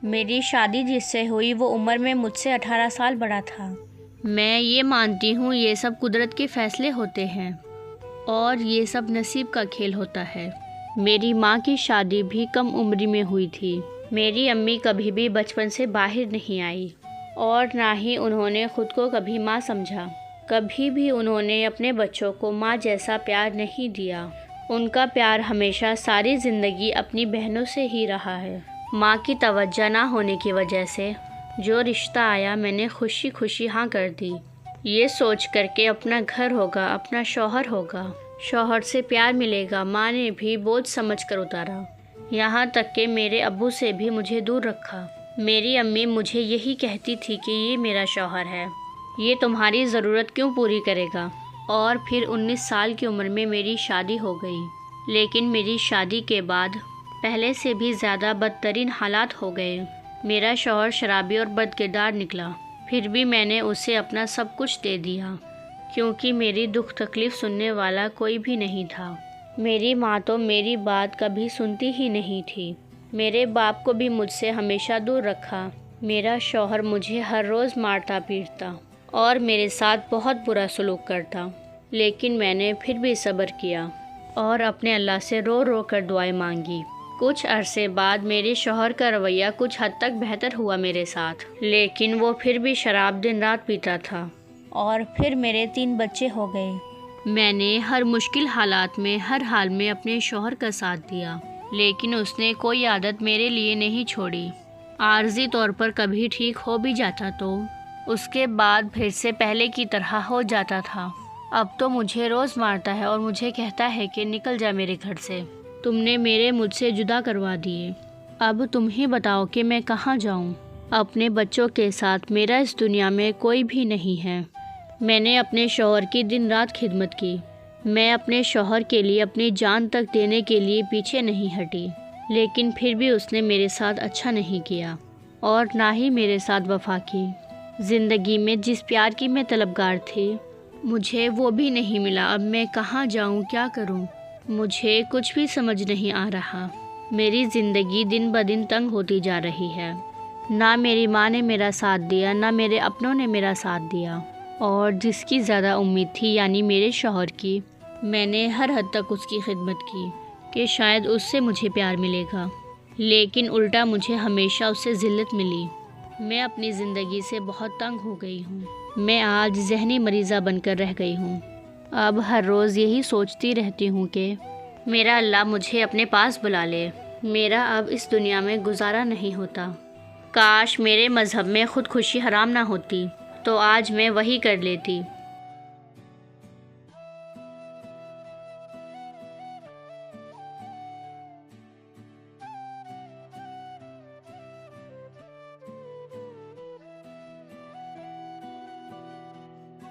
میری شادی جس سے ہوئی وہ عمر میں مجھ سے 18 سال بڑا تھا۔ میں یہ مانتی ہوں یہ سب قدرت کے فیصلے ہوتے ہیں اور یہ سب نصیب کا کھیل ہوتا ہے۔ میری ماں کی شادی بھی کم عمری میں ہوئی تھی۔ میری امی کبھی بھی بچپن سے باہر نہیں آئی اور نہ ہی انہوں نے خود کو کبھی ماں سمجھا۔ کبھی بھی انہوں نے اپنے بچوں کو ماں جیسا پیار نہیں دیا۔ ان کا پیار ہمیشہ ساری زندگی اپنی بہنوں سے ہی رہا ہے۔ ماں کی توجہ نہ ہونے کی وجہ سے جو رشتہ آیا میں نے خوشی خوشی ہاں کر دی، یہ سوچ کر کے اپنا گھر ہوگا، اپنا شوہر ہوگا، شوہر سے پیار ملے گا۔ ماں نے بھی بوجھ سمجھ کر اتارا، یہاں تک کہ میرے ابو سے بھی مجھے دور رکھا۔ میری امی مجھے یہی کہتی تھی کہ یہ میرا شوہر ہے، یہ تمہاری ضرورت کیوں پوری کرے گا۔ اور پھر 19 سال کی عمر میں میری شادی ہو گئی، لیکن میری شادی کے بعد پہلے سے بھی زیادہ بدترین حالات ہو گئے۔ میرا شوہر شرابی اور بد کردار نکلا، پھر بھی میں نے اسے اپنا سب کچھ دے دیا کیونکہ میری دکھ تکلیف سننے والا کوئی بھی نہیں تھا۔ میری ماں تو میری بات کبھی سنتی ہی نہیں تھی۔ میرے باپ کو بھی مجھ سے ہمیشہ دور رکھا۔ میرا شوہر مجھے ہر روز مارتا پیٹتا اور میرے ساتھ بہت برا سلوک کرتا، لیکن میں نے پھر بھی صبر کیا اور اپنے اللہ سے رو رو کر دعائیں مانگی۔ کچھ عرصے بعد میرے شوہر کا رویہ کچھ حد تک بہتر ہوا میرے ساتھ، لیکن وہ پھر بھی شراب دن رات پیتا تھا اور پھر میرے 3 بچے ہو گئے۔ میں نے ہر مشکل حالات میں ہر حال میں اپنے شوہر کا ساتھ دیا، لیکن اس نے کوئی عادت میرے لیے نہیں چھوڑی۔ عارضی طور پر کبھی ٹھیک ہو بھی جاتا تو اس کے بعد پھر سے پہلے کی طرح ہو جاتا تھا۔ اب تو مجھے روز مارتا ہے اور مجھے کہتا ہے کہ نکل جا میرے گھر سے، تم نے میرے مجھ سے جدا کروا دیے، اب تم ہی بتاؤ کہ میں کہاں جاؤں۔ اپنے بچوں کے ساتھ میرا اس دنیا میں کوئی بھی نہیں ہے۔ میں نے اپنے شوہر کی دن رات خدمت کی۔ میں اپنے شوہر کے لیے اپنی جان تک دینے کے لیے پیچھے نہیں ہٹی، لیکن پھر بھی اس نے میرے ساتھ اچھا نہیں کیا اور نہ ہی میرے ساتھ وفا کی۔ زندگی میں جس پیار کی میں طلبگار تھی، مجھے وہ بھی نہیں ملا۔ اب میں کہاں جاؤں، کیا کروں، مجھے کچھ بھی سمجھ نہیں آ رہا۔ میری زندگی دن بدن تنگ ہوتی جا رہی ہے۔ نہ میری ماں نے میرا ساتھ دیا، نہ میرے اپنوں نے میرا ساتھ دیا، اور جس کی زیادہ امید تھی یعنی میرے شوہر کی، میں نے ہر حد تک اس کی خدمت کی کہ شاید اس سے مجھے پیار ملے گا، لیکن الٹا مجھے ہمیشہ اس سے ذلت ملی۔ میں اپنی زندگی سے بہت تنگ ہو گئی ہوں۔ میں آج ذہنی مریضہ بن کر رہ گئی ہوں۔ اب ہر روز یہی سوچتی رہتی ہوں کہ میرا اللہ مجھے اپنے پاس بلا لے۔ میرا اب اس دنیا میں گزارا نہیں ہوتا۔ کاش میرے مذہب میں خودکشی حرام نہ ہوتی تو آج میں وہی کر لیتی۔